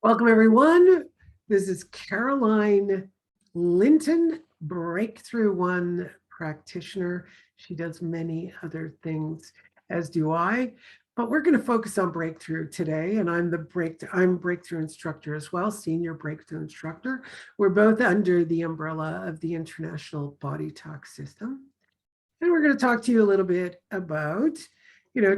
Welcome, everyone. This is Caroline Linton, Breakthrough One practitioner. She does many other things, as do I, but we're going to focus on breakthrough today. And I'm breakthrough instructor as well, senior breakthrough instructor. We're both under the umbrella of the International Body Talk System. And we're going to talk to you a little bit about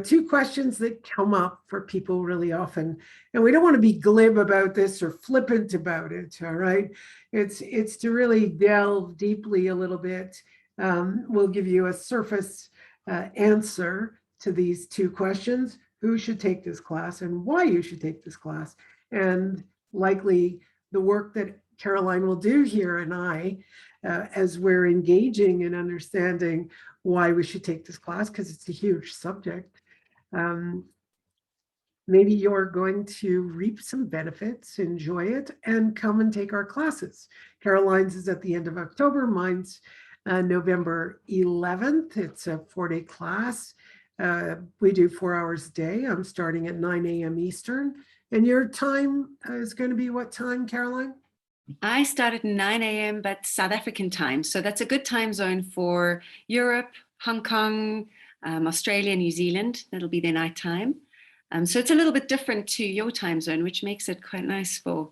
two questions that come up for people really often. And we don't want to be glib about this or flippant about it, all right? It's to really delve deeply a little bit. We'll give you a surface answer to these two questions: who should take this class and why you should take this class. And likely the work that Caroline will do here and I, as we're engaging and understanding why we should take this class, because it's a huge subject. Maybe you're going to reap some benefits, enjoy it, and come and take our classes. Caroline's is at the end of October. Mine's November 11th. It's a 4-day class. We do 4 hours a day. I'm starting at 9 a.m. Eastern. And your time is going to be what time, Caroline? I start at 9 a.m. but South African time. So that's a good time zone for Europe, Hong Kong, Australia, New Zealand. That'll be their night time. So it's a little bit different to your time zone, which makes it quite nice for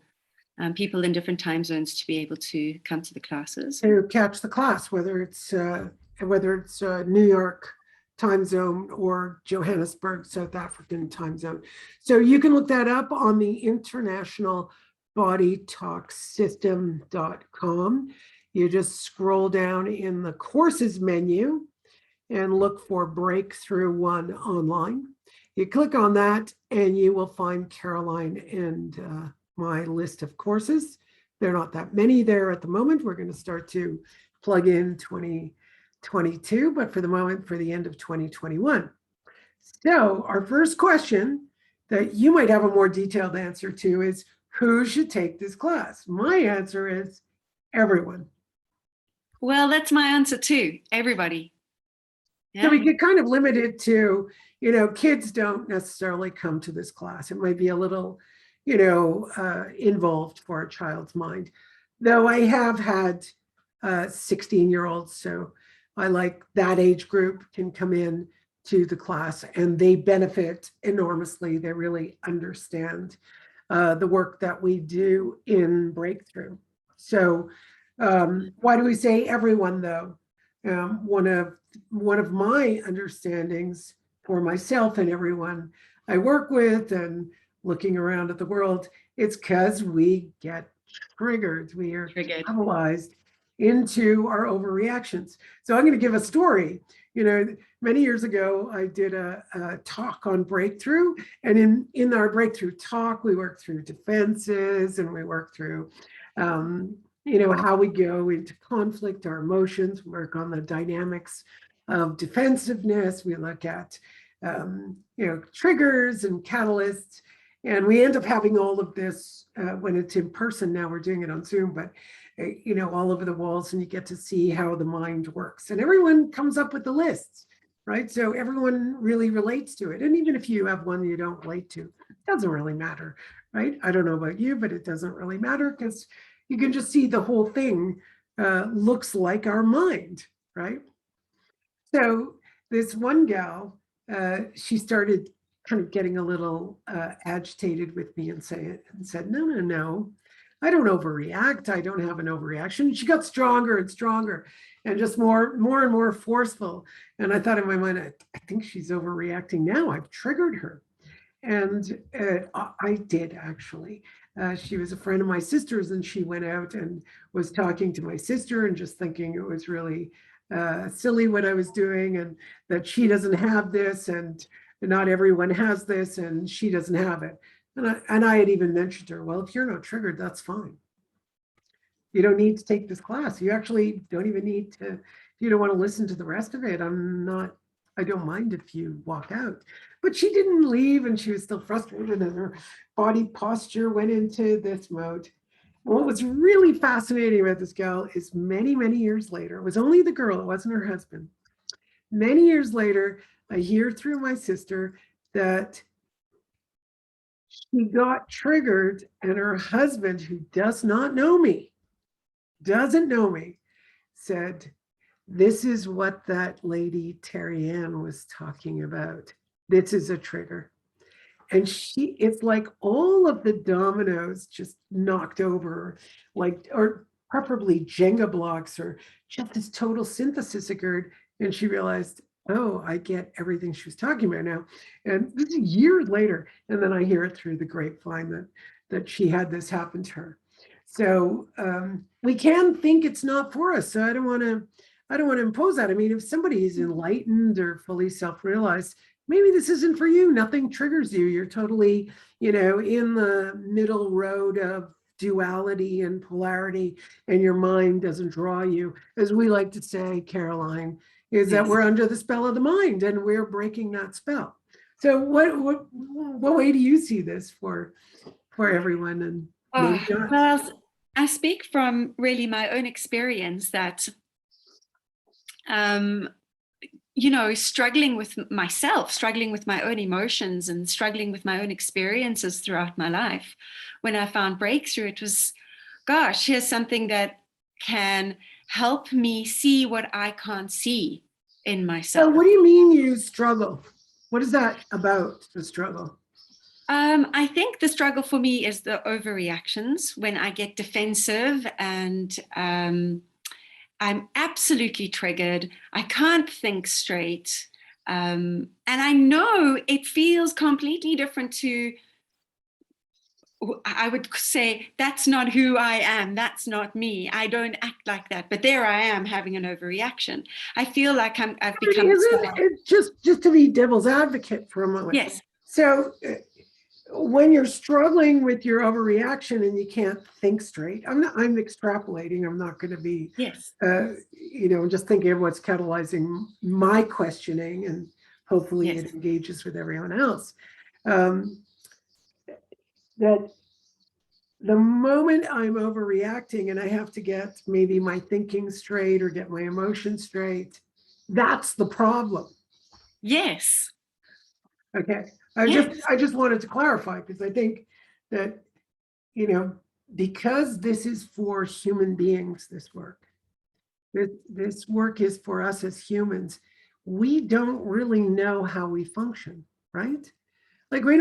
people in different time zones to be able to come to the classes. To catch the class, whether it's New York time zone or Johannesburg, South African time zone. So you can look that up on the International bodytalksystem.com. You just scroll down in the courses menu and look for Breakthrough One online. You click on that and you will find Caroline and my list of courses. There are not that many there at the moment. We're going to start to plug in 2022, but for the moment, for the end of 2021. So our first question that you might have a more detailed answer to is, who should take this class? My answer is everyone. Well, that's my answer too. Everybody. Yeah. So we get kind of limited to, kids don't necessarily come to this class. It might be a little, involved for a child's mind. Though I have had 16-year-olds, so I like that age group can come in to the class and they benefit enormously. They really understand the work that we do in Breakthrough. So why do we say everyone, though? One of my understandings for myself and everyone I work with and looking around at the world, it's because we get triggered. We are catalyzed into our overreactions. So I'm going to give a story. Many years ago, I did a talk on breakthrough. And in our breakthrough talk, we worked through defenses and we worked through, how we go into conflict, our emotions, work on the dynamics of defensiveness. We look at, triggers and catalysts. And we end up having all of this when it's in person. Now we're doing it on Zoom, but all over the walls, and you get to see how the mind works. And everyone comes up with the lists, right? So everyone really relates to it. And even if you have one you don't relate to, it doesn't really matter, right? I don't know about you, but it doesn't really matter because you can just see the whole thing looks like our mind, right? So this one gal, she started kind of getting a little agitated with me and said, no. I don't overreact. I don't have an overreaction. She got stronger and stronger and just more and more forceful. And I thought in my mind, I think she's overreacting now. I've triggered her. And I did, actually. She was a friend of my sister's and she went out and was talking to my sister and just thinking it was really silly what I was doing and that she doesn't have this and not everyone has this and she doesn't have it. And I had even mentioned to her, well, if you're not triggered, that's fine. You don't need to take this class. You actually don't even need to, if you don't want to listen to the rest of it, I don't mind if you walk out. But she didn't leave and she was still frustrated and her body posture went into this mode. And what was really fascinating about this gal is many, many years later, it was only the girl, it wasn't her husband. Many years later, I hear through my sister that She got triggered, and her husband, who doesn't know me, said, "This is what that lady Terryann was talking about. This is a trigger." And it's like all of the dominoes just knocked over, like, or preferably Jenga blocks, or just this total synthesis occurred. And she realized, oh, I get everything she was talking about now. And this is years later. And then I hear it through the grapevine that she had this happen to her. So we can think it's not for us. So I don't want to impose that. I mean, if somebody is enlightened or fully self-realized, maybe this isn't for you. Nothing triggers you. You're totally, in the middle road of duality and polarity, and your mind doesn't draw you. As we like to say, Caroline, is that we're under the spell of the mind, and we're breaking that spell. So what way do you see this for everyone? And maybe not? Well, I speak from really my own experience that struggling with myself, struggling with my own emotions, and struggling with my own experiences throughout my life. When I found breakthrough, it was, gosh, here's something that can help me see what I can't see in myself. So what do you mean you struggle? What is that about, the struggle? I think the struggle for me is the overreactions, when I get defensive and I'm absolutely triggered. I can't think straight. And I know it feels completely different to, I would say, that's not who I am. That's not me. I don't act like that. But there I am having an overreaction. I feel like I've become. It's just to be devil's advocate for a moment. Yes. So when you're struggling with your overreaction and you can't think straight, I'm extrapolating. I'm not going to be, yes, just thinking of what's catalyzing my questioning, and hopefully yes. it engages with everyone else. That the moment I'm overreacting and I have to get maybe my thinking straight or get my emotions straight, that's the problem. Yes. Okay. I just wanted to clarify, because I think that, because this is for human beings, this work is for us as humans. We don't really know how we function, right? Like we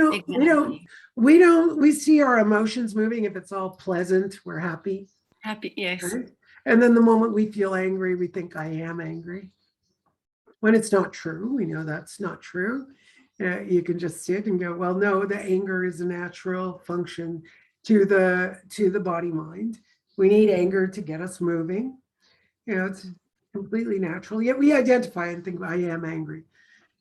see our emotions moving. If it's all pleasant, we're happy. Happy, yes. Right? And then the moment we feel angry, we think I am angry. When it's not true, we know that's not true. You can just sit and go, well, no, the anger is a natural function to the body mind. We need anger to get us moving. It's completely natural. Yet we identify and think, I am angry.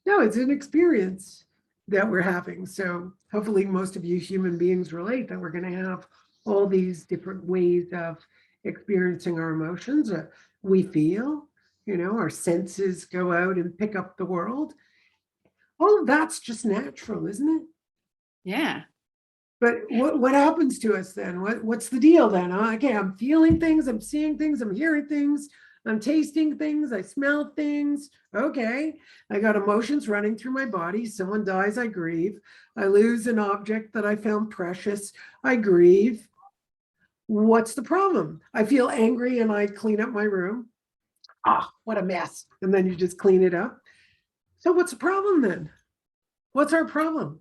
No, it's an experience that we're having. So hopefully most of you human beings relate that we're going to have all these different ways of experiencing our emotions. We feel, our senses go out and pick up the world. All of that's just natural, isn't it? Yeah. But what happens to us then? What's the deal then? Okay, I'm feeling things, I'm seeing things, I'm hearing things, I'm tasting things, I smell things. Okay, I got emotions running through my body. Someone dies, I grieve. I lose an object that I found precious, I grieve. What's the problem? I feel angry and I clean up my room. What a mess. And then you just clean it up. So what's the problem then? What's our problem?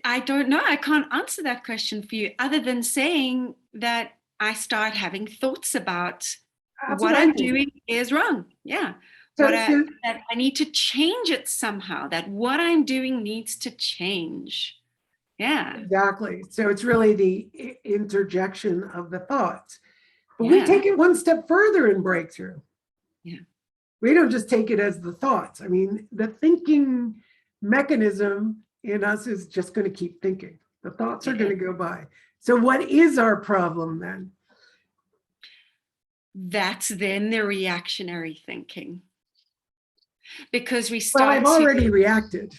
I don't know. I can't answer that question for you, other than saying that I start having thoughts about what I'm doing is wrong. Yeah. That I need to change it somehow, that what I'm doing needs to change. Yeah. Exactly. So it's really the interjection of the thoughts. But we take it one step further in breakthrough. Yeah. We don't just take it as the thoughts. I mean, the thinking mechanism in us is just going to keep thinking. The thoughts are going to go by. So what is our problem then? That's then the reactionary thinking. Because we start. Well, I've already reacted.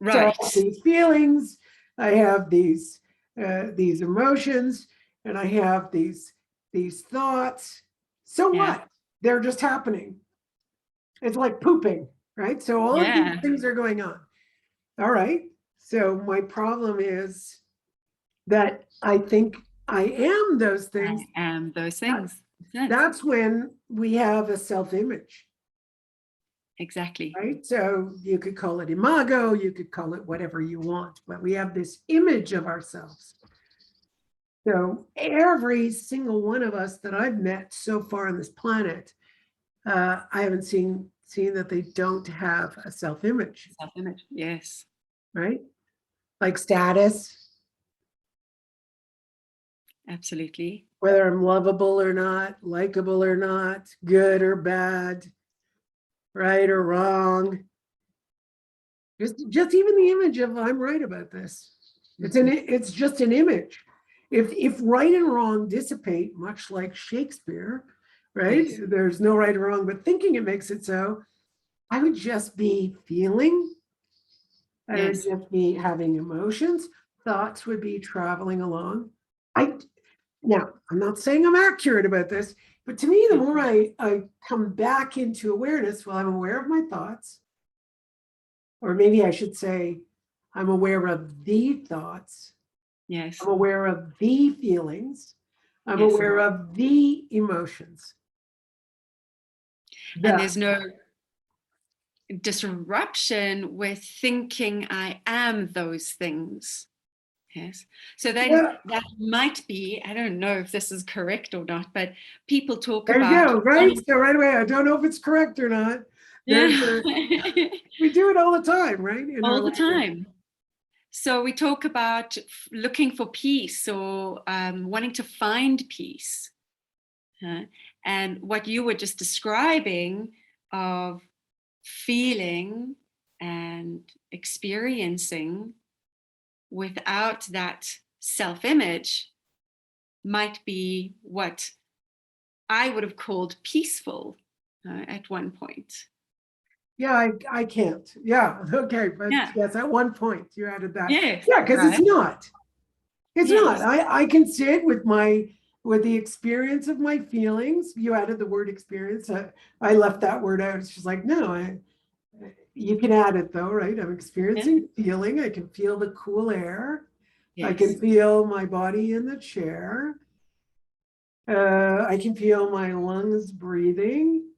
Right. So I have these feelings, I have these emotions, and I have these thoughts. So what? They're just happening. It's like pooping, right? So all of these things are going on. All right. So my problem is that I think I am those things. I am those things. Yes, That's when we have a self-image, exactly. right? So you could call it imago, you could call it whatever you want, but we have this image of ourselves. So every single one of us that I've met so far on this planet, I haven't seen that they don't have a self-image, Self-image. Yes, right? Like status, absolutely. whether I'm lovable or not, likable or not, good or bad, right or wrong. Just even the image of I'm right about this. It's just an image. If right and wrong dissipate, much like Shakespeare, right? Yes. There's no right or wrong, but thinking it makes it so. I would just be feeling. I would Yes. just be having emotions. Thoughts would be traveling along. Now, I'm not saying I'm accurate about this, but to me, the more I come back into awareness, well, I'm aware of my thoughts, or maybe I should say, I'm aware of the thoughts, Yes. I'm aware of the feelings, I'm Yes. aware of the emotions. And there's no disruption with thinking I am those things. Yes. So then that might be, I don't know if this is correct or not, but people talk there about. You go, right? So right away, I don't know if it's correct or not. Yeah. We do it all the time, right? All the time. So we talk about looking for peace or wanting to find peace. And what you were just describing of feeling and experiencing without that self-image might be what I would have called peaceful at one point. Yeah, I can't. Yeah, okay, but yes, at one point you added that. Yes, yeah, because right. it's not. It's Yes. not. I can sit with the experience of my feelings. You added the word experience. I left that word out. It's just like, no, you can add it though, right? I'm experiencing feeling. I can feel the cool air. Yes. I can feel my body in the chair. I can feel my lungs breathing.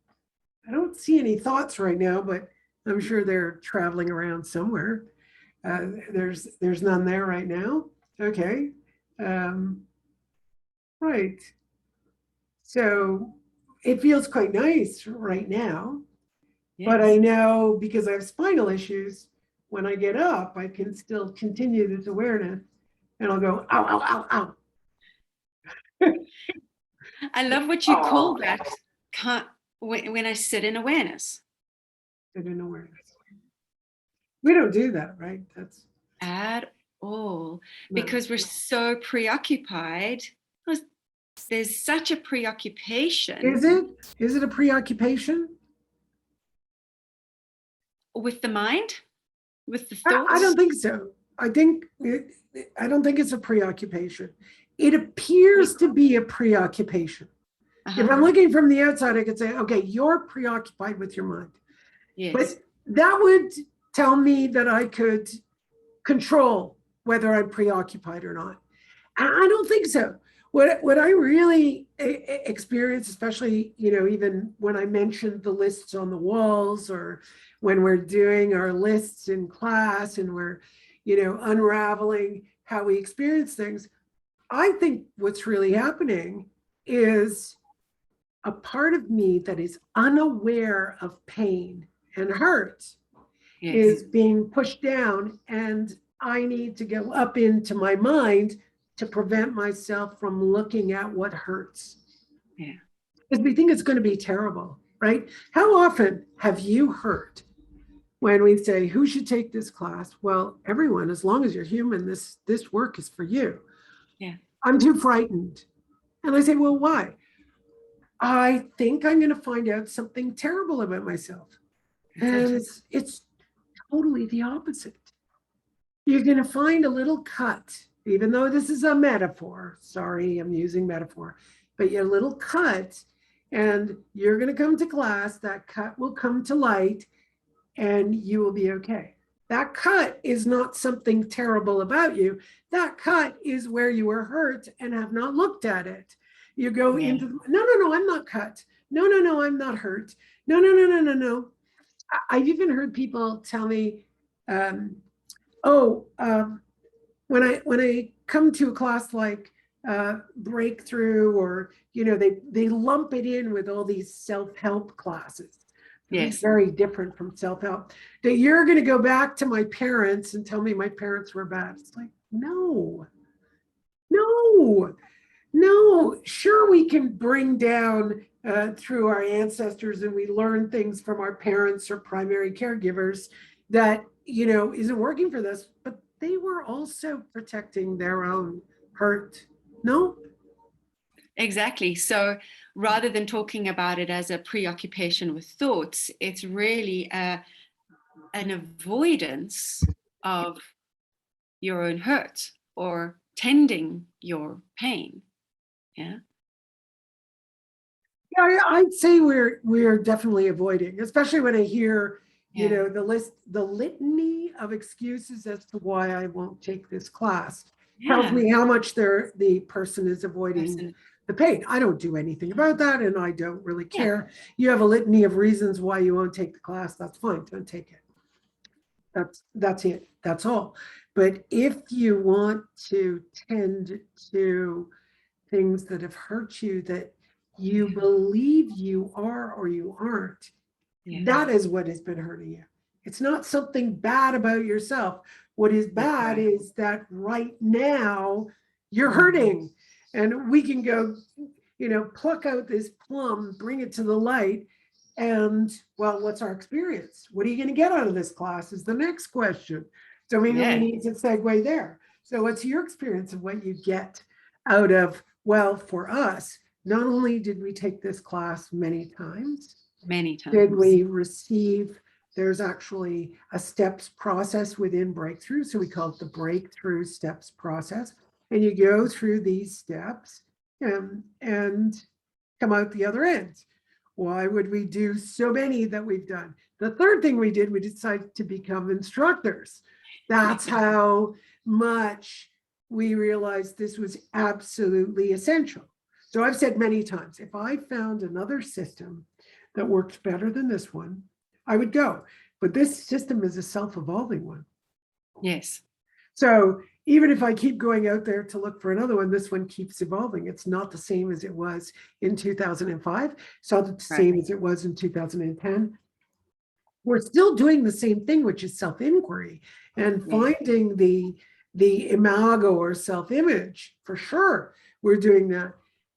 I don't see any thoughts right now, but I'm sure they're traveling around somewhere. There's none there right now. Okay. Right. So it feels quite nice right now, but I know because I have spinal issues, when I get up, I can still continue this awareness and I'll go, ow, ow, ow, ow. I love what you call that when I sit in awareness. Sit in awareness. We don't do that, right? That's at all, because we're so preoccupied. There's such a preoccupation. Is it? Is it a preoccupation? With the mind? With the thoughts? I don't think so. I don't think it's a preoccupation. It appears to be a preoccupation. If I'm looking from the outside, I could say, okay, you're preoccupied with your mind. Yes. But that would tell me that I could control whether I'm preoccupied or not. I don't think so. What I really experience, especially, even when I mentioned the lists on the walls, or when we're doing our lists in class and we're, unraveling how we experience things, I think what's really happening is a part of me that is unaware of pain and hurt is being pushed down, and I need to go up into my mind to prevent myself from looking at what hurts. Yeah. Because we think it's going to be terrible, right? How often have you heard when we say, who should take this class? Well, everyone, as long as you're human, this work is for you. Yeah. I'm too frightened. And I say, well, why? I think I'm going to find out something terrible about myself. And it's totally the opposite. You're going to find a little cut, even though this is a metaphor. Sorry, I'm using metaphor, but your little cut, and you're going to come to class. That cut will come to light, and you will be okay. That cut is not something terrible about you. That cut is where you were hurt and have not looked at it. You go Yeah. into, no, I'm not cut. No, I'm not hurt. No. I've even heard people tell me, um, oh, when I come to a class like breakthrough, or they lump it in with all these self-help classes. Yes. Very different from self-help. That you're going to go back to my parents and tell me my parents were bad. It's like, no, no, no. Sure, we can bring down through our ancestors, and we learn things from our parents or primary caregivers that isn't working for this, but they were also protecting their own hurt. No. Exactly. So rather than talking about it as a preoccupation with thoughts, it's really an avoidance of your own hurt or tending your pain. Yeah. Yeah, I'd say we're definitely avoiding, especially when I hear, Yeah. the litany of excuses as to why I won't take this class tells Yeah. me how much the person is avoiding the pain. I don't do anything about that, and I don't really care. You have a litany of reasons why you won't take the class. That's fine. Don't take it. That's it. That's all. But if you want to tend to things that have hurt you, that you believe you are or you aren't, that is what has been hurting you. It's not something bad about yourself. What is bad is that right now you're hurting, and we can go, pluck out this plum, bring it to the light, and well, what's our experience? What are you going to get out of this class is the next question. So maybe we need to segue there. So what's your experience of what you get out of, well, for us, not only did we take this class many times, did we receive, there's actually a steps process within Breakthrough. So we call it the Breakthrough Steps process. And you go through these steps and come out the other end. Why would we do so many that we've done? The third thing we did, we decided to become instructors. That's how much we realized this was absolutely essential. So I've said many times, if I found another system that worked better than this one, I would go. But this system is a self-evolving one. Yes. So even if I keep going out there to look for another one, this one keeps evolving. It's not the same as it was in 2005. It's not the same as it was in 2010. We're still doing the same thing, which is self-inquiry and finding the imago or self-image. For sure, we're doing that,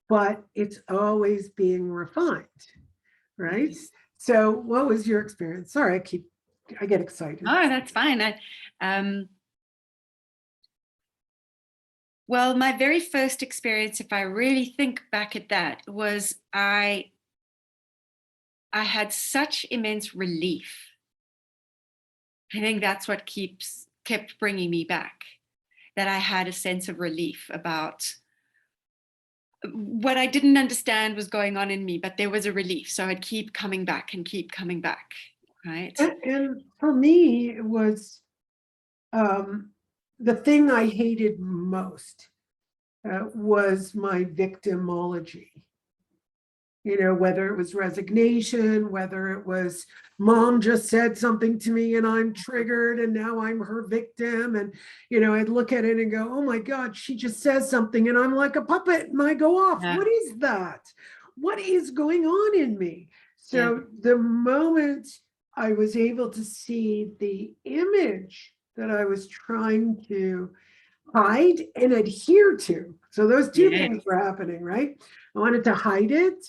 but it's always being refined, right? Yes. So what was your experience? Sorry, I get excited. Oh, that's fine. Well, my very first experience, if I really think back at that, was I had such immense relief. I think that's what kept bringing me back, that I had a sense of relief about what I didn't understand was going on in me, but there was a relief. So I'd keep coming back and keep coming back, right? And for me, it was the thing I hated most was my victimology. Whether it was resignation, whether it was mom just said something to me and I'm triggered and now I'm her victim. And, I'd look at it and go, oh my God, she just says something and I'm like a puppet and I go off. What is that? What is going on in me? So the moment I was able to see the image that I was trying to hide and adhere to. So those two things were happening, right? I wanted to hide it,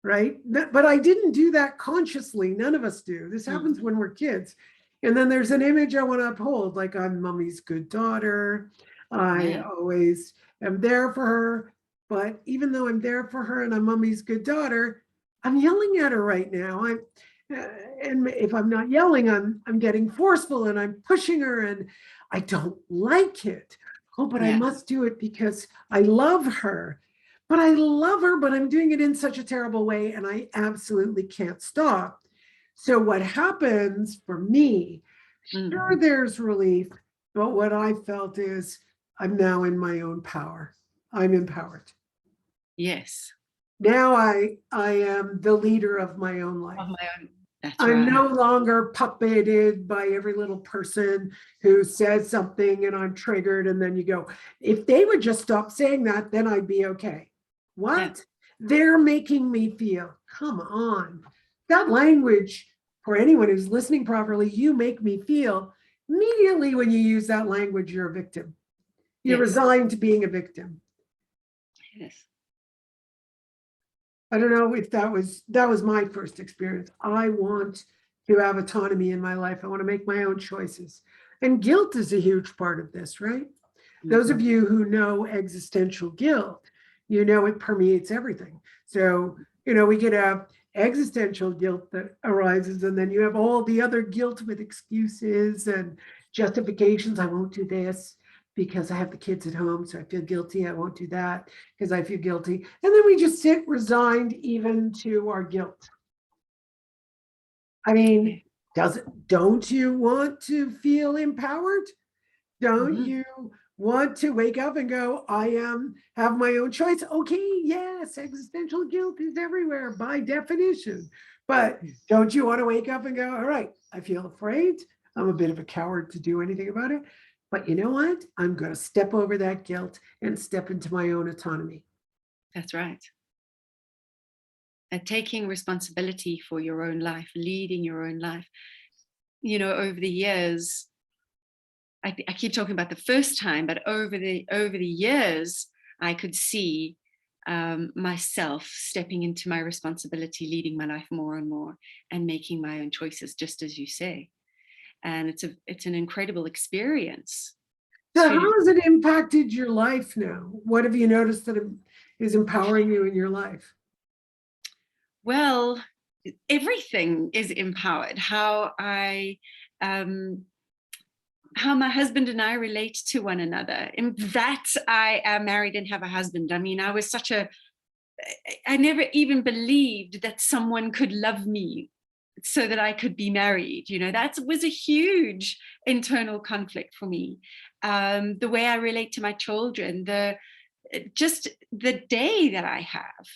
right? But I didn't do that consciously. None of us do. This happens when we're kids. And then there's an image I want to uphold, like I'm mommy's good daughter. I always am there for her. But even though I'm there for her and I'm mommy's good daughter, I'm yelling at her right now. And if I'm not yelling, I'm getting forceful and I'm pushing her and I don't like it. Oh, but I must do it because I love her. But I love her, but I'm doing it in such a terrible way and I absolutely can't stop. So what happens for me, Sure, there's relief, but what I felt is I'm now in my own power. I'm empowered. Yes. Now I am the leader of my own life. Of my own. That's I'm right. no longer puppeted by every little person who says something and I'm triggered. And then you go, if they would just stop saying that, then I'd be okay. What? Yeah. They're making me feel. Come on. That language, for anyone who's listening properly, you make me feel. Immediately when you use that language, you're a victim. You're Yes. resigned to being a victim. Yes. I don't know if that was my first experience. I want to have autonomy in my life. I want to make my own choices. And guilt is a huge part of this, right? Those of you who know existential guilt, you know it permeates everything. So, we get a existential guilt that arises, and then you have all the other guilt with excuses and justifications. I won't do this because I have the kids at home, so I feel guilty. I won't do that because I feel guilty. And then we just sit resigned even to our guilt. I mean, don't you want to feel empowered? Don't you want to wake up and go, I have my own choice? Okay, yes, existential guilt is everywhere by definition. But don't you want to wake up and go, all right, I feel afraid. I'm a bit of a coward to do anything about it. But you know what? I'm going to step over that guilt and step into my own autonomy. That's right. And taking responsibility for your own life, leading your own life. Over the years, I keep talking about the first time, but over the years, I could see myself stepping into my responsibility, leading my life more and more, and making my own choices, just as you say. And it's an incredible experience. So how has it impacted your life now? What have you noticed that is empowering you in your life? Well, everything is empowered. How my husband and I relate to one another. In that I am married and have a husband. I mean, I never even believed that someone could love me so that I could be married. That was a huge internal conflict for me. The way I relate to my children, just the day that I have,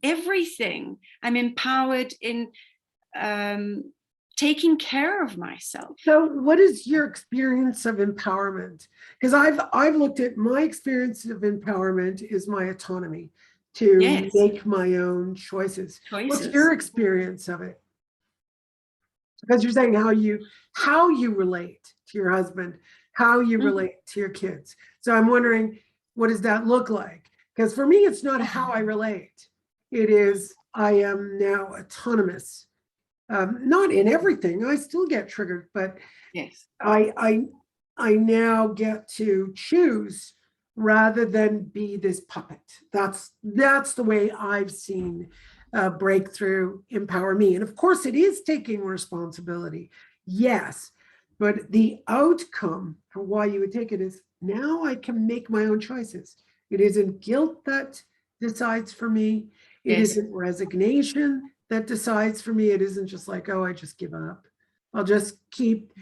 everything. I'm empowered in taking care of myself. So what is your experience of empowerment? Because I've looked at my experience of empowerment is my autonomy to make my own choices. What's your experience of it? Because you're saying how you relate to your husband, how you relate to your kids. So I'm wondering, what does that look like? Because for me, it's not how I relate. It is, I am now autonomous. Not in everything. I still get triggered, but yes, I now get to choose rather than be this puppet. That's the way I've seen breakthrough empower me. And of course, it is taking responsibility. Yes, but the outcome for why you would take it is now I can make my own choices. It isn't guilt that decides for me. It isn't resignation that decides for me. It isn't just like, oh, I just give up. I'll just keep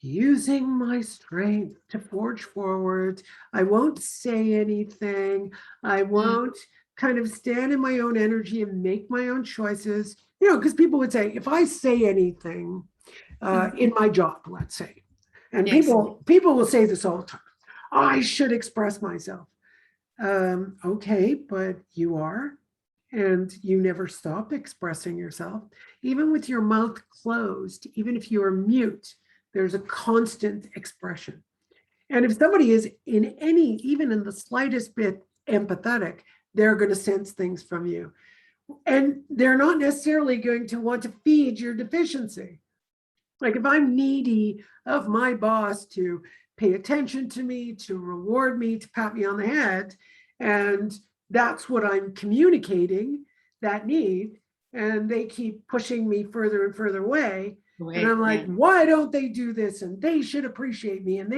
using my strength to forge forward. I won't say anything. I won't kind of stand in my own energy and make my own choices. Because people would say, if I say anything in my job, let's say, and people will say this all the time, I should express myself. Okay, but you are. And you never stop expressing yourself. Even with your mouth closed, even if you are mute, there's a constant expression. And if somebody is even in the slightest bit empathetic, they're going to sense things from you. And they're not necessarily going to want to feed your deficiency. Like if I'm needy of my boss to pay attention to me, to reward me, to pat me on the head, and that's what I'm communicating, that need, and they keep pushing me further and further away. And I'm like, why don't they do this? And they should appreciate me. And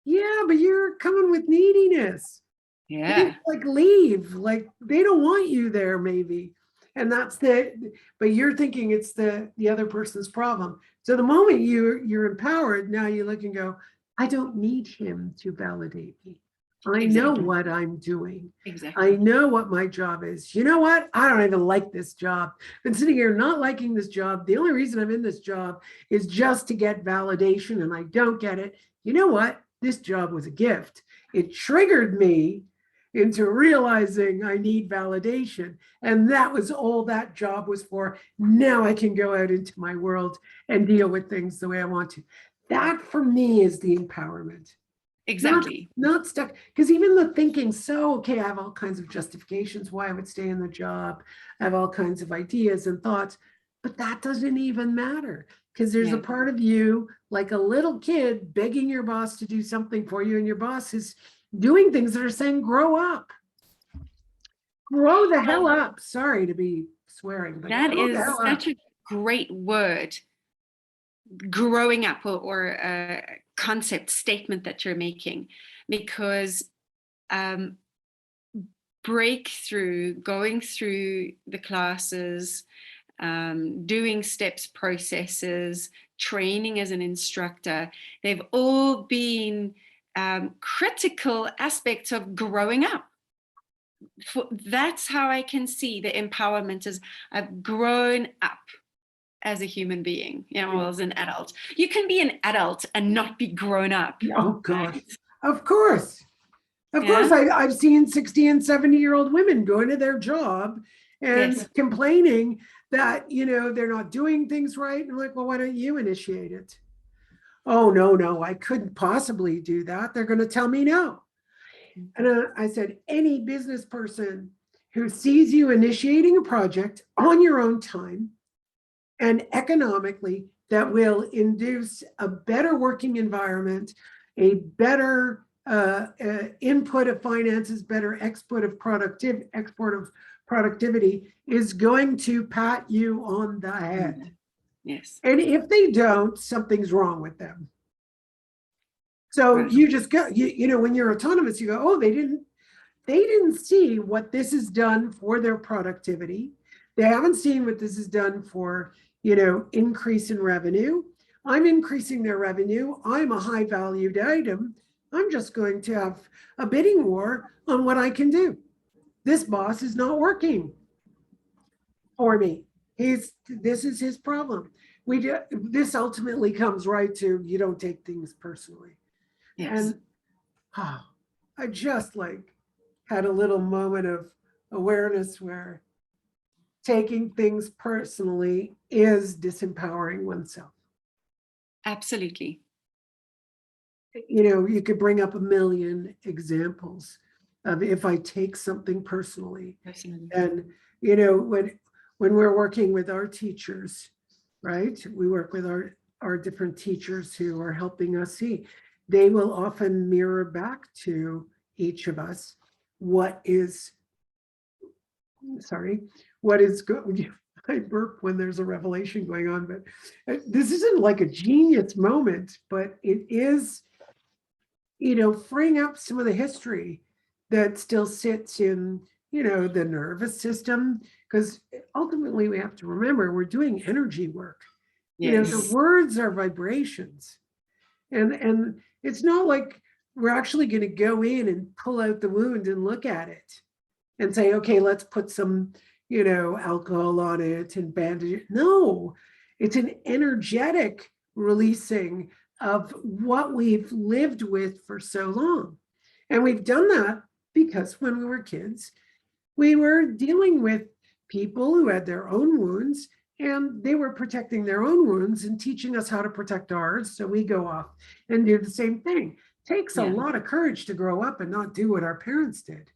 yeah, but you're coming with neediness. Yeah. Like leave, like they don't want you there maybe. And that's but you're thinking it's the other person's problem. So the moment you're empowered, now you look and go, I don't need him to validate me. I know Exactly. what I'm doing. Exactly. I know what my job is. You know what? I don't even like this job. I've been sitting here not liking this job. The only reason I'm in this job is just to get validation, and I don't get it. You know what? This job was a gift. It triggered me into realizing I need validation. And that was all that job was for. Now I can go out into my world and deal with things the way I want to. That for me is the empowerment. Exactly. Not stuck, because even the thinking, so, okay, I have all kinds of justifications why I would stay in the job. I have all kinds of ideas and thoughts, but that doesn't even matter, because there's a part of you, like a little kid, begging your boss to do something for you, and your boss is doing things that are saying, grow up. Grow the hell up. Sorry to be swearing, but that grow is the hell such up. a great word. Growing up, or a concept statement that you're making, because breakthrough, going through the classes, doing steps, processes, training as an instructor, they've all been critical aspects of growing up. That's how I can see the empowerment as I've grown up as a human being, or as an adult. You can be an adult and not be grown up. Oh, God. Right? Of course. Of course, I've seen 60 and 70-year-old women going to their job and complaining that, they're not doing things right. And I'm like, well, why don't you initiate it? Oh, no, I couldn't possibly do that. They're going to tell me no. And I said, any business person who sees you initiating a project on your own time and economically, that will induce a better working environment, a better input of finances, better export of productivity, is going to pat you on the head. Yes. And if they don't, something's wrong with them. So you just go, when you're autonomous, you go, oh, they didn't see what this has done for their productivity. They haven't seen what this has done for, increase in revenue. I'm increasing their revenue. I'm a high valued item. I'm just going to have a bidding war on what I can do. This boss is not working for me. This is his problem. This ultimately comes right to, you don't take things personally. Yes. And I just had a little moment of awareness where taking things personally is disempowering oneself. Absolutely. You could bring up a million examples of if I take something personally. And, when we're working with our teachers, right? We work with our different teachers who are helping us see. They will often mirror back to each of us what is good. I burp when there's a revelation going on, but this isn't like a genius moment, but it is, freeing up some of the history that still sits in, the nervous system, because ultimately we have to remember we're doing energy work. The words are vibrations, and it's not like we're actually going to go in and pull out the wound and look at it and say, okay, let's put some, alcohol on it and bandage it. No, it's an energetic releasing of what we've lived with for so long. And we've done that because when we were kids, we were dealing with people who had their own wounds, and they were protecting their own wounds and teaching us how to protect ours. So we go off and do the same thing. It takes a lot of courage to grow up and not do what our parents did.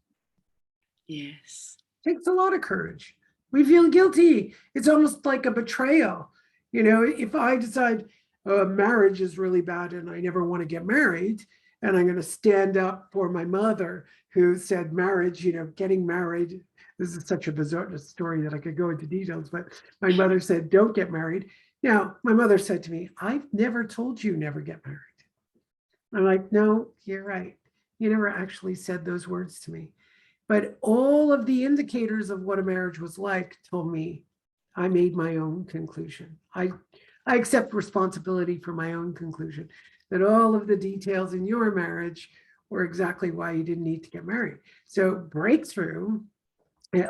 Yes. It takes a lot of courage. We feel guilty. It's almost like a betrayal. If I decide marriage is really bad and I never want to get married, and I'm going to stand up for my mother who said marriage, getting married. This is such a bizarre story that I could go into details, but my mother said, don't get married. Now, my mother said to me, I've never told you never get married. I'm like, no, you're right. You never actually said those words to me. But all of the indicators of what a marriage was like told me I made my own conclusion. I accept responsibility for my own conclusion that all of the details in your marriage were exactly why you didn't need to get married. So breakthrough,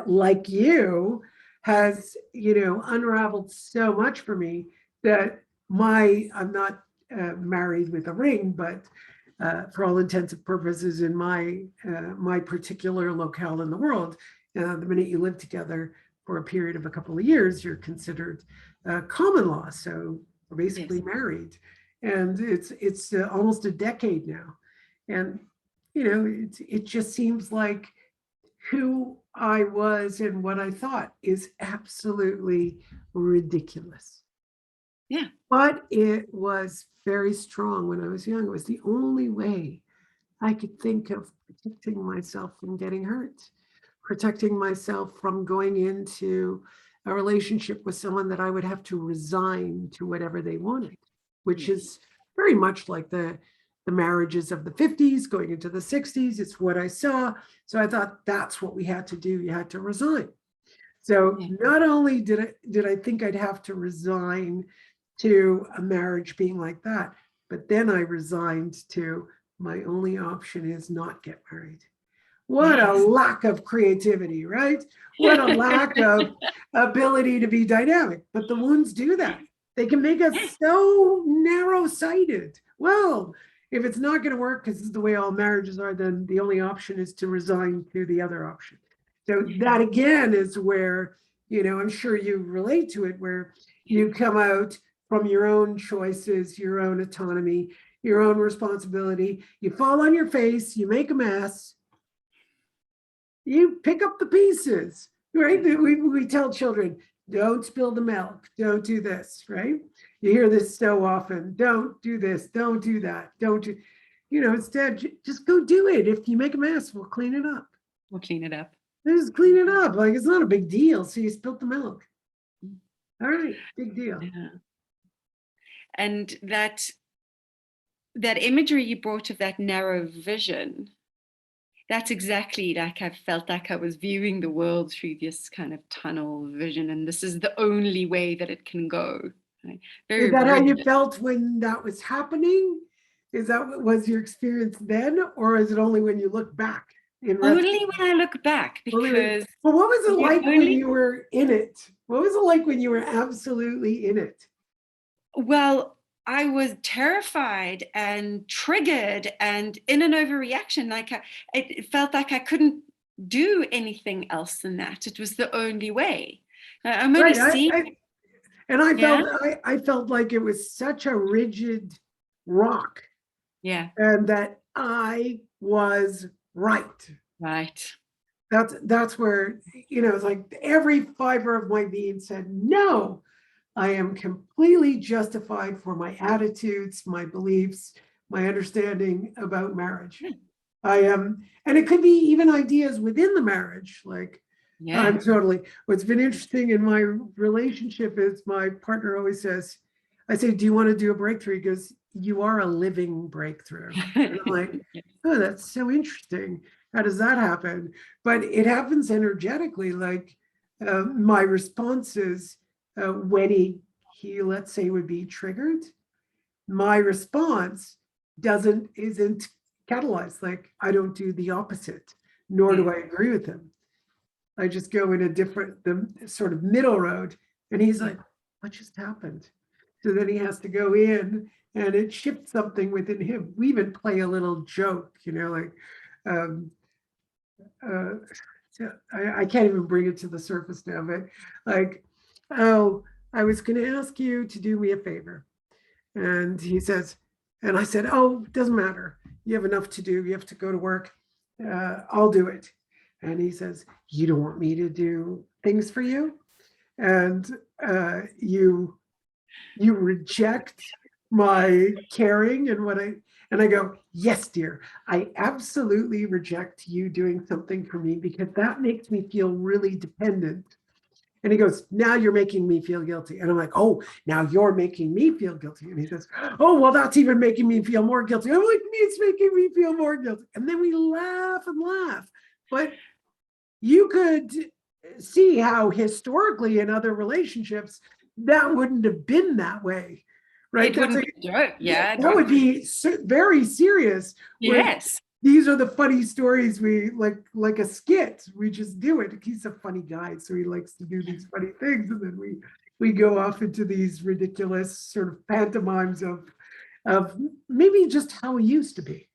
like you, has, unraveled so much for me that I'm not married with a ring, but for all intents and purposes in my particular locale in the world, the minute you live together for a period of a couple of years, you're considered common law. So we're basically married, and it's almost a decade now, and it just seems like who I was and what I thought is absolutely ridiculous. Yeah. But it was very strong when I was young. It was the only way I could think of protecting myself from getting hurt, protecting myself from going into a relationship with someone that I would have to resign to whatever they wanted, which is very much like the marriages of the 50s going into the 60s. It's what I saw. So I thought that's what we had to do. You had to resign. So not only did I think I'd have to resign to a marriage being like that, but then I resigned to my only option is not get married. What a lack of creativity, right? What a lack of ability to be dynamic. But the wounds do that. They can make us so narrow-sighted. Well, if it's not going to work because this is the way all marriages are, then the only option is to resign to the other option. So that again is where, I'm sure you relate to it, where you come out from your own choices, your own autonomy, your own responsibility. You fall on your face, you make a mess, you pick up the pieces, right? We tell children, don't spill the milk, don't do this, right? You hear this so often, don't do this, don't do that, don't do, instead, just go do it. If you make a mess, we'll clean it up. We'll clean it up. Just clean it up. Like, it's not a big deal. So you spilt the milk. All right, big deal. Yeah. And that imagery you brought of that narrow vision, that's exactly like I felt like I was viewing the world through this kind of tunnel vision, and this is the only way that it can go. Right? Is that how you felt when that was happening? Is that what was your experience then, or is it only when you look back? Only when I look back, because. But what was it like when you were in it? What was it like when you were absolutely in it? Well, I was terrified and triggered and in an overreaction. Like it felt like I couldn't do anything else than that. It was the only way. I'm only seeing. I felt like it was such a rigid rock. Yeah. And that I was right. Right. That's where, it's like every fiber of my being said, no, I am completely justified for my attitudes, my beliefs, my understanding about marriage. I am, and it could be even ideas within the marriage. Like, I'm totally, what's been interesting in my relationship is my partner always says, I say, do you want to do a breakthrough? He goes, you are a living breakthrough. And I'm like, oh, that's so interesting. How does that happen? But it happens energetically. Like my response is when he, let's say, would be triggered, my response isn't catalyzed. Like I don't do the opposite, nor do I agree with him. I just go in the sort of middle road. And he's like, what just happened? So then he has to go in and it shifts something within him. We even play a little joke, like, so I can't even bring it to the surface now, but like, oh, I was going to ask you to do me a favor. And he says, and I said, oh, it doesn't matter. You have enough to do. You have to go to work. I'll do it. And he says, you don't want me to do things for you? And you reject my caring and I go, yes, dear, I absolutely reject you doing something for me because that makes me feel really dependent. And he goes, now you're making me feel guilty. And I'm like, oh, now you're making me feel guilty. And he says, oh, well, that's even making me feel more guilty. I'm like, it's making me feel more guilty. And then we laugh and laugh. But you could see how historically in other relationships, that wouldn't have been that way, right? It wouldn't be a joke. Yeah, it That would wouldn't. be very serious. Whereas Yes. these are the funny stories we like a skit. We just do it. He's a funny guy, so he likes to do these funny things, and then we go off into these ridiculous sort of pantomimes of maybe just how he used to be.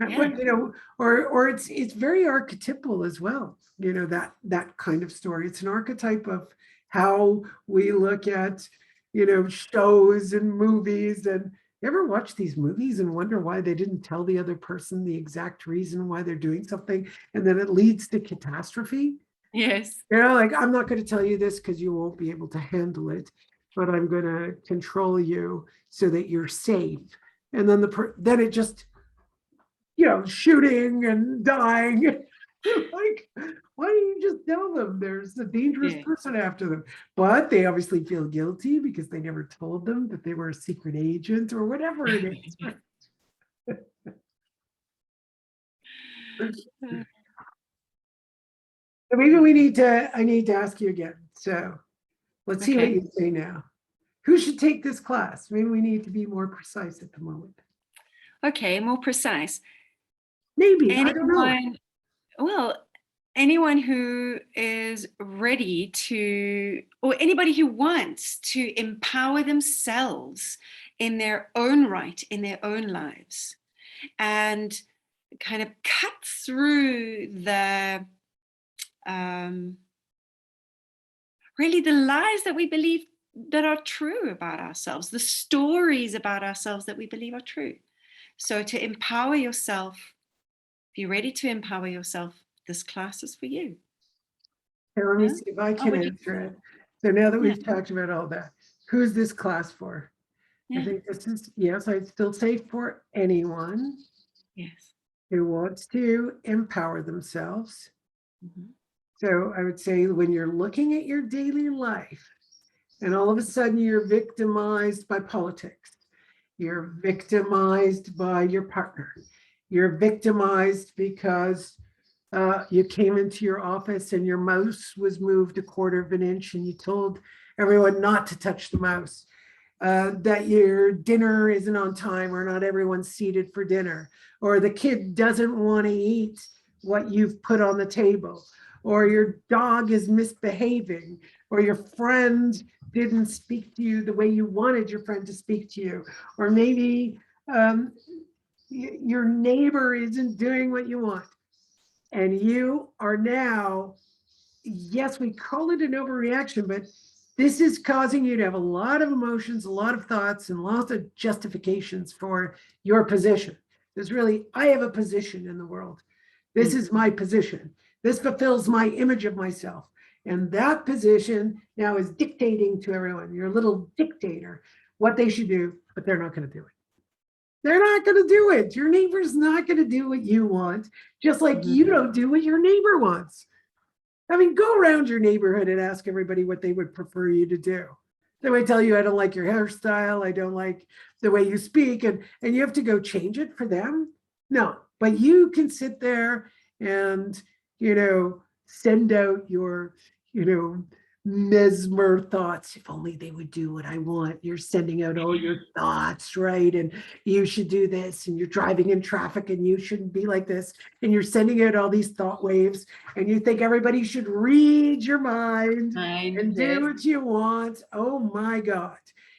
Yeah. But or it's very archetypal as well. That kind of story. It's an archetype of how we look at shows and movies. And you ever watch these movies and wonder why they didn't tell the other person the exact reason why they're doing something, and then it leads to catastrophe? Yes. Like, I'm not going to tell you this because you won't be able to handle it, but I'm going to control you so that you're safe. And then then it just shooting and dying. Like, why don't you just tell them there's a dangerous person after them? But they obviously feel guilty because they never told them that they were a secret agent or whatever it is. So maybe I need to ask you again. So let's see what you say now. Who should take this class? Maybe we need to be more precise at the moment. Okay, more precise. Maybe, I don't know. Well, anyone who is ready to, or anybody who wants to empower themselves in their own right, in their own lives, and kind of cut through really the lies that we believe that are true about ourselves, the stories about ourselves that we believe are true. So to empower yourself, if you're ready to empower yourself, this class is for you. Okay, let me see if I can answer it. So now that we've talked about all that, who's this class for? I think this is, yes, I'd still say for anyone who wants to empower themselves. So I would say when you're looking at your daily life and all of a sudden you're victimized by politics, you're victimized by your partner, you're victimized because you came into your office and your mouse was moved a quarter of an inch and you told everyone not to touch the mouse, that your dinner isn't on time or not everyone's seated for dinner, or the kid doesn't want to eat what you've put on the table, or your dog is misbehaving, or your friend didn't speak to you the way you wanted your friend to speak to you, or maybe your neighbor isn't doing what you want. And you are now, yes, we call it an overreaction, but this is causing you to have a lot of emotions, a lot of thoughts, and lots of justifications for your position. There's really, I have a position in the world. This is my position. This fulfills my image of myself. And that position now is dictating to everyone, your little dictator, what they should do, but they're not going to do it. They're not going to do it. Your neighbor's not going to do what you want, just like you don't do what your neighbor wants. I mean, go around your neighborhood and ask everybody what they would prefer you to do. They might tell you, I don't like your hairstyle. I don't like the way you speak. And you have to go change it for them. No, but you can sit there and, send out your, mesmer thoughts. If only they would do what I want. You're sending out all your thoughts, right? And you should do this, and you're driving in traffic and you shouldn't be like this. And you're sending out all these thought waves, and you think everybody should read your mind and do what you want. Oh my God.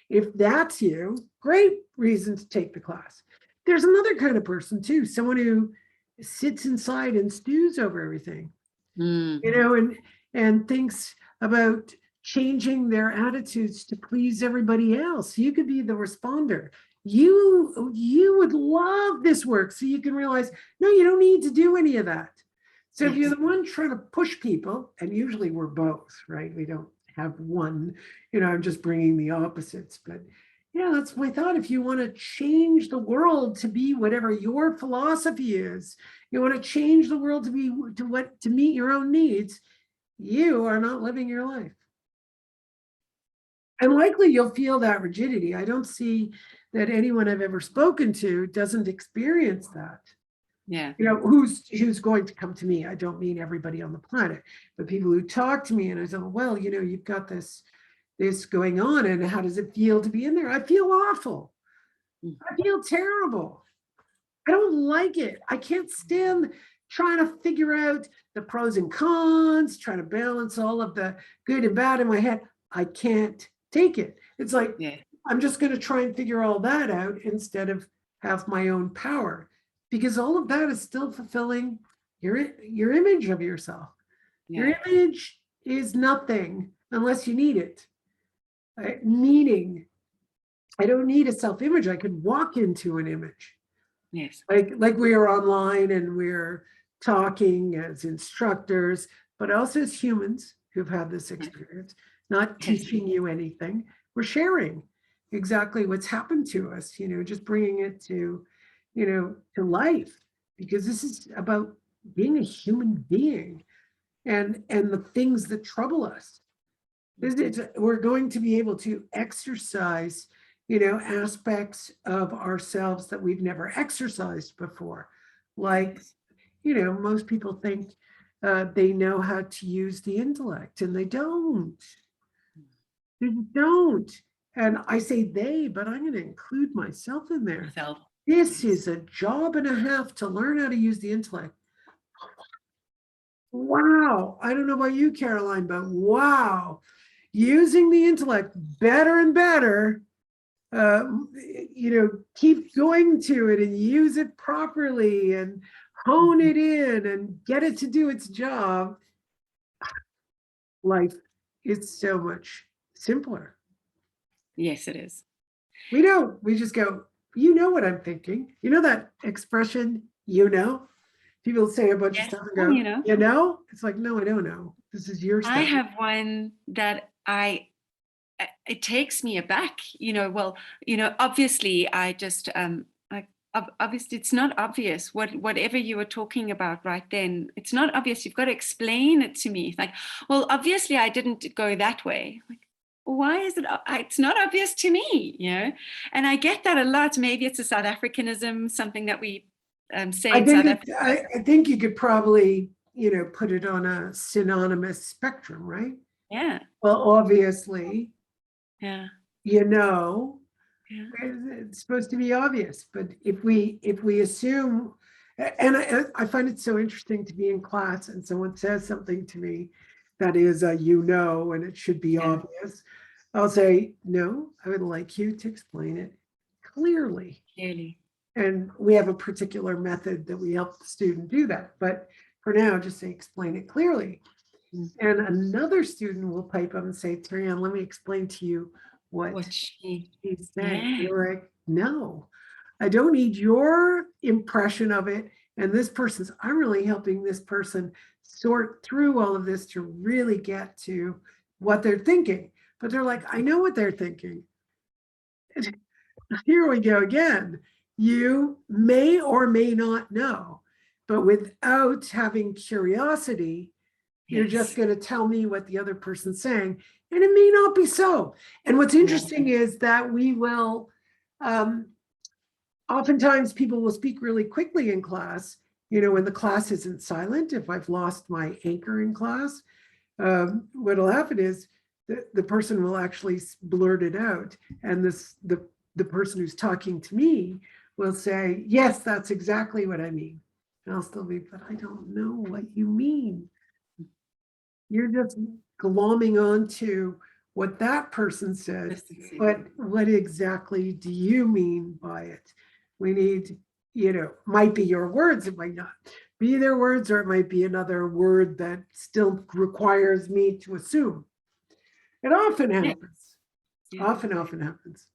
If that's you, great reason to take the class. There's another kind of person too, someone who sits inside and stews over everything, and thinks about changing their attitudes to please everybody else. You could be the responder. You would love this work, so you can realize, no, you don't need to do any of that. So if you're the one trying to push people, and usually we're both, right? We don't have one, I'm just bringing the opposites, but that's my thought. If you want to change the world to be whatever your philosophy is, you want to change the world to be to meet your own needs, you are not living your life. And likely you'll feel that rigidity. I don't see that anyone I've ever spoken to doesn't experience that. Yeah. Who's going to come to me. I don't mean everybody on the planet, but people who talk to me and I say, well, you've got this this going on, and how does it feel to be in there? I feel awful. Mm. I feel terrible. I don't like it. I can't stand trying to figure out the pros and cons, trying to balance all of the good and bad in my head. I can't take it. It's like, Yeah. I'm just going to try and figure all that out instead of have my own power, because all of that is still fulfilling your image of yourself. Your Yeah. image is nothing unless you need it. Meaning, I don't need a self-image. I could walk into an image. Yes. Like we are online and we're talking as instructors, but also as humans who've had this experience, not teaching you anything. We're sharing exactly what's happened to us, just bringing it to, to life, because this is about being a human being and the things that trouble us. We're going to be able to exercise, aspects of ourselves that we've never exercised before. Like, most people think they know how to use the intellect, and they don't. They don't. And I say they, but I'm going to include myself in there. Myself. This is a job and a half to learn how to use the intellect. Wow. I don't know about you, Caroline, but wow. Using the intellect better and better, keep going to it and use it properly and hone it in and get it to do its job. Life is so much simpler. Yes, it is. We just go, what I'm thinking. That expression, people say a bunch of stuff and go, it's like, no, I don't know. This is your stuff. I have one that it takes me aback, obviously I just, obviously it's not obvious whatever you were talking about right then. It's not obvious. You've got to explain it to me. It's like, well, obviously I didn't go that way. Like, why is it? It's not obvious to me, and I get that a lot. Maybe it's a South Africanism, something that we say in South Africa. I think you could probably, put it on a synonymous spectrum, right? Yeah. Well, obviously, yeah. It's supposed to be obvious, but if we assume, and I find it so interesting to be in class and someone says something to me that is and it should be obvious, I'll say, no, I would like you to explain it clearly. And we have a particular method that we help the student do that, but for now, just say, explain it clearly. And another student will pipe up and say, Terryann, let me explain to you what he's saying. You're like, no, I don't need your impression of it. And I'm really helping this person sort through all of this to really get to what they're thinking. But they're like, I know what they're thinking. And here we go again. You may or may not know, but without having curiosity, you're just going to tell me what the other person's saying, and it may not be so. And what's interesting is that we will, oftentimes people will speak really quickly in class, when the class isn't silent. If I've lost my anchor in class, what'll happen is the person will actually blurt it out. And the person who's talking to me will say, yes, that's exactly what I mean. And I'll still be, but I don't know what you mean. You're just glomming onto what that person said, but what exactly do you mean by it? We need, might be your words, it might not be their words, or it might be another word that still requires me to assume. It often happens. Often happens.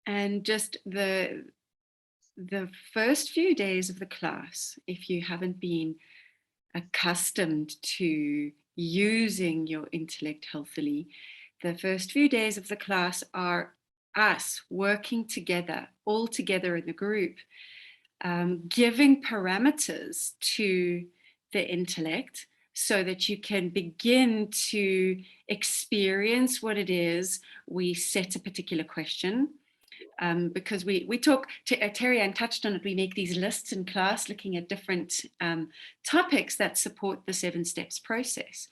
And just the first few days of the class, if you haven't been accustomed to using your intellect healthily, the first few days of the class are us working together, all together in the group, giving parameters to the intellect so that you can begin to experience what it is. We set a particular question. because we talk, Terryann touched on it, we make these lists in class looking at different topics that support the 7 steps process.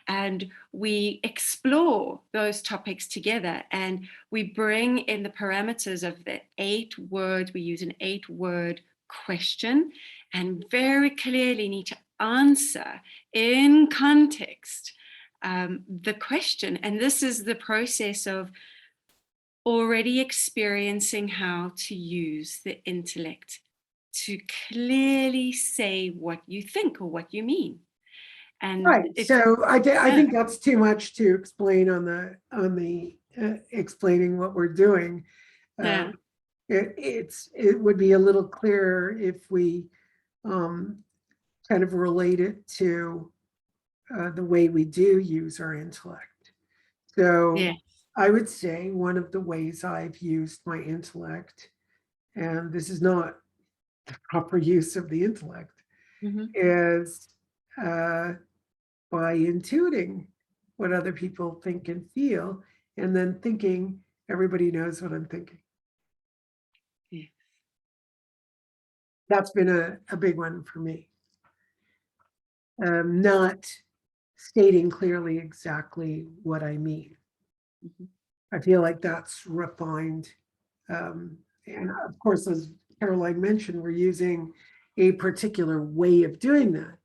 And we explore those topics together, and we bring in the parameters of the 8 words. We use an 8-word question and very clearly need to answer in context the question. And this is the process of already experiencing how to use the intellect to clearly say what you think or what you mean. And right. So I think that's too much to explain on the explaining what we're doing. It would be a little clearer if we kind of relate it to the way we do use our intellect. So I would say one of the ways I've used my intellect, and this is not the proper use of the intellect, is by intuiting what other people think and feel, and then thinking everybody knows what I'm thinking. That's been a big one for me. Not stating clearly exactly what I mean. I feel like that's refined. And of course, as Caroline mentioned, we're using a particular way of doing that.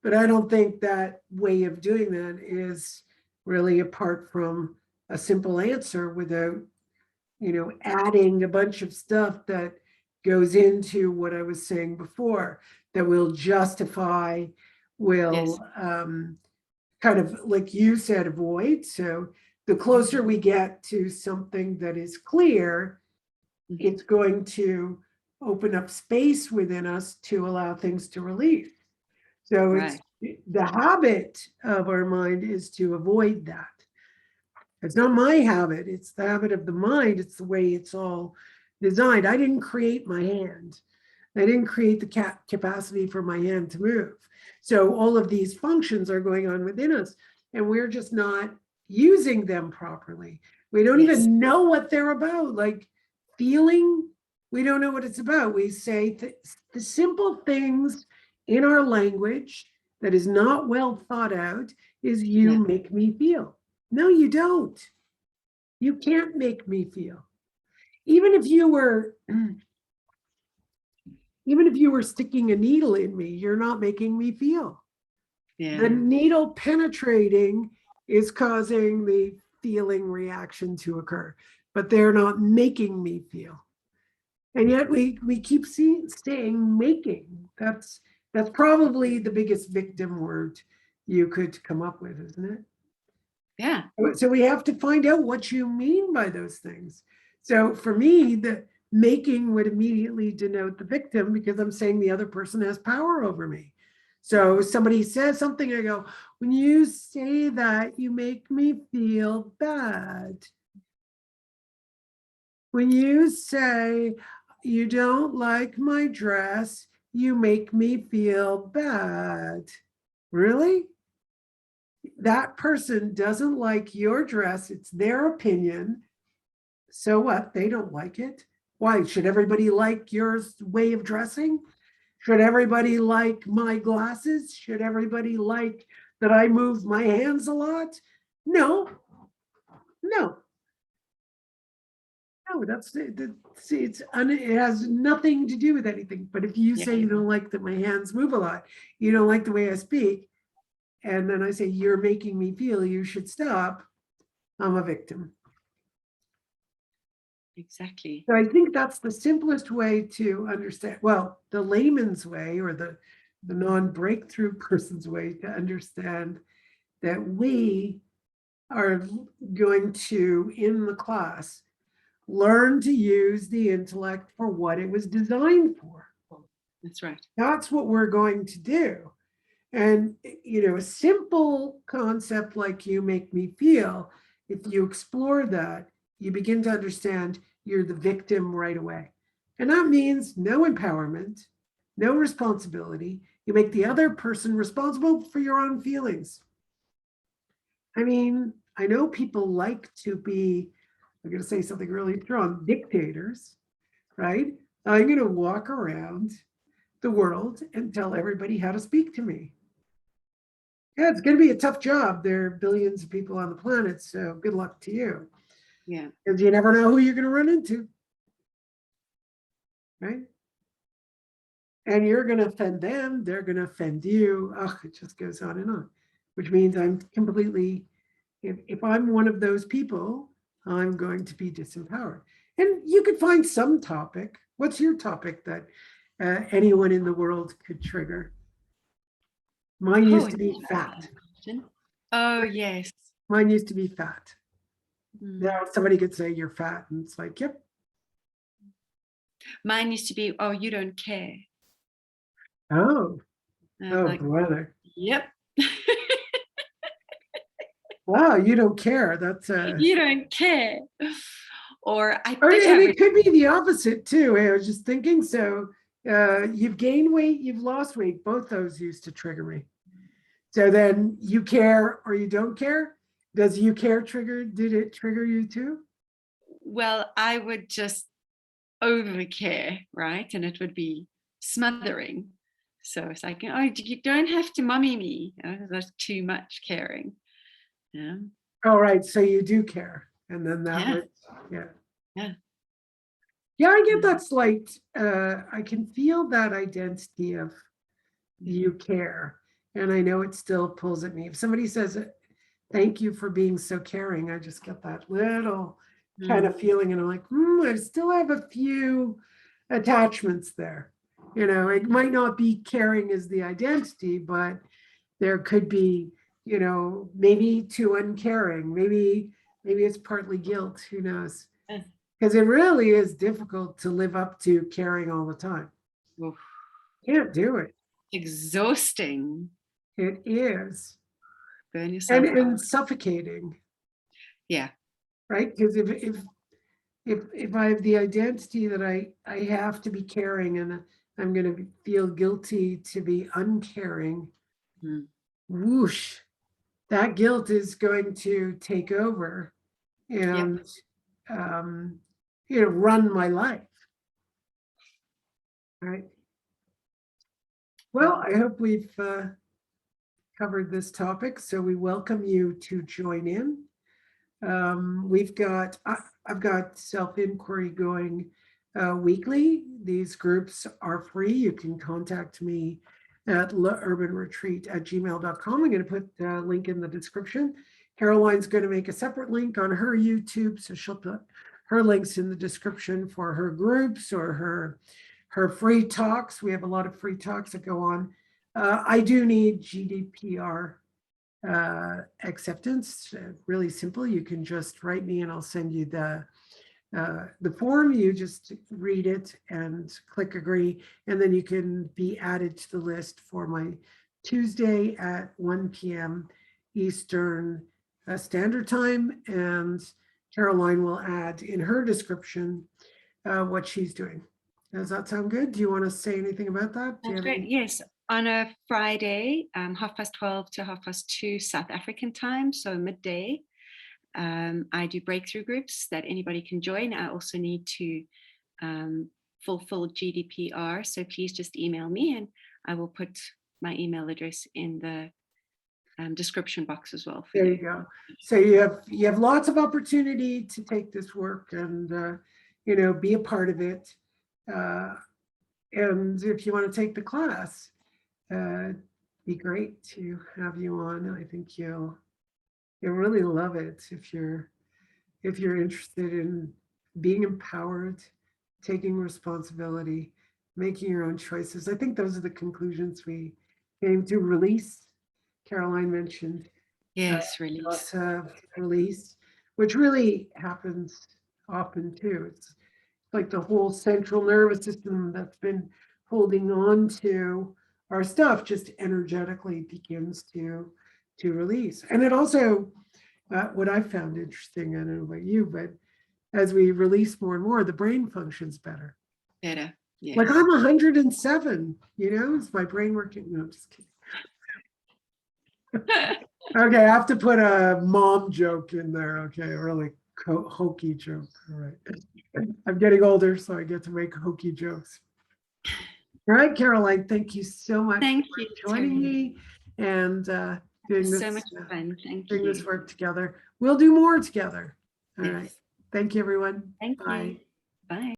But I don't think that way of doing that is really apart from a simple answer without, adding a bunch of stuff that goes into what I was saying before, that will justify, will kind of, like you said, avoid. So the closer we get to something that is clear, it's going to open up space within us to allow things to release. So it's the habit of our mind is to avoid that. It's not my habit, it's the habit of the mind. It's the way it's all designed. I didn't create my hand. I didn't create the capacity for my hand to move. So all of these functions are going on within us, and we're just not using them properly. We don't even know what they're about. Like feeling, we don't know what it's about. We say the simple things in our language that is not well thought out is you make me feel. No, you don't. You can't make me feel. Even if you were sticking a needle in me, you're not making me feel. The needle penetrating is causing the feeling reaction to occur, but they're not making me feel. And yet we keep staying making. That's probably the biggest victim word you could come up with, isn't it? Yeah. So we have to find out what you mean by those things. So for me, the making would immediately denote the victim, because I'm saying the other person has power over me. So somebody says something, I go, when you say that, you make me feel bad. When you say you don't like my dress, you make me feel bad. Really? That person doesn't like your dress. It's their opinion. So what? They don't like it. Why? Should everybody like your way of dressing? Should everybody like my glasses? Should everybody like that I move my hands a lot? No. That's it. It has nothing to do with anything. But if you say you don't like that my hands move a lot, you don't like the way I speak, and then I say you're making me feel, you should stop, I'm a victim. Exactly. So I think that's the simplest way to understand, well, the layman's way, or the non-breakthrough person's way to understand that we are going to, in the class, learn to use the intellect for what it was designed for. That's right. That's what we're going to do. And, a simple concept like you make me feel, if you explore that, you begin to understand you're the victim right away. And that means no empowerment, no responsibility. You make the other person responsible for your own feelings. I mean, I know people like to be I'm going to say something really strong, dictators, right? I'm going to walk around the world and tell everybody how to speak to me. Yeah, it's going to be a tough job. There are billions of people on the planet, so good luck to you. Yeah. Because you never know who you're going to run into, right? And you're going to offend them, they're going to offend you. Oh, it just goes on and on, which means I'm completely, if I'm one of those people, I'm going to be disempowered. And you could find some topic. What's your topic that anyone in the world could trigger? Mine Oh, used to be fat. oh, yes. Mine used to be fat. Mm. Now somebody could say you're fat, and it's like, yep. Mine used to be, oh, you don't care. Oh, oh, like, brother. yep. Wow, you don't care. That's You don't care. Or I or, think and I it would. could be the opposite too. I was just thinking. So you've gained weight, you've lost weight. Both those used to trigger me. So then you care or you don't care. Does you care trigger? Did it trigger you too? Well, I would just over care, right? And it would be smothering. So it's like, oh, you don't have to mummy me. That's too much caring. Yeah. All right. So you do care. And then that Yeah. was, yeah. Yeah. Yeah, I get that slight, I can feel that identity of you care. And I know it still pulls at me. If somebody says, thank you for being so caring, I just get that little kind of feeling. And I'm like, I still have a few attachments there. You know, it might not be caring as the identity, but there could be, you know, maybe too uncaring. Maybe it's partly guilt. Who knows? Yeah. Because it really is difficult to live up to caring all the time. Oof. Can't do it. Exhausting. It is. Burn yourself out. And suffocating. Yeah. Right? Because if I have the identity that I have to be caring and I'm going to feel guilty to be uncaring, whoosh, that guilt is going to take over and you know, run my life. Right. Well, I hope we've covered this topic, so we welcome you to join in. I've got self-inquiry going weekly. These groups are free. You can contact me at urbanretreat@gmail.com. I'm going to put a link in the description. Caroline's going to make a separate link on her YouTube, so she'll put her links in the description for her groups or her free talks. We have a lot of free talks that go on. I do need GDPR acceptance. Really simple. You can just write me and I'll send you the form. You just read it and click agree, and then you can be added to the list for my Tuesday at 1 p.m. Eastern Standard Time. And Caroline will add in her description what she's doing. Does that sound good? Do you want to say anything about that? That's great. Yes. On a Friday, 12:30 to 2:30 South African time, so midday, I do breakthrough groups that anybody can join. I also need to fulfill GDPR, so please just email me and I will put my email address in the description box as well. There you go. So you have lots of opportunity to take this work and you know, be a part of it. And if you want to take the class, be great to have you on. I think you'll really love it if you're interested in being empowered, taking responsibility, making your own choices. I think those are the conclusions we came to. Release. Caroline mentioned. Yes, release. Release, which really happens often too. It's like the whole central nervous system that's been holding on to our stuff just energetically begins to release. And it also, what I found interesting, I don't know about you, but as we release more and more, the brain functions better. Better, yes. Like I'm 107, you know, is my brain working? No, I'm just kidding. Okay, I have to put a mom joke in there. Okay, really hokey joke. All right. I'm getting older, so I get to make hokey jokes. All right, Caroline, thank you so much Thank for you, joining Terryann. me and doing this, So much fun. Thank doing this you. work together. We'll do more together. All right. Yes. Thank you, everyone. Thank Bye. you. Bye.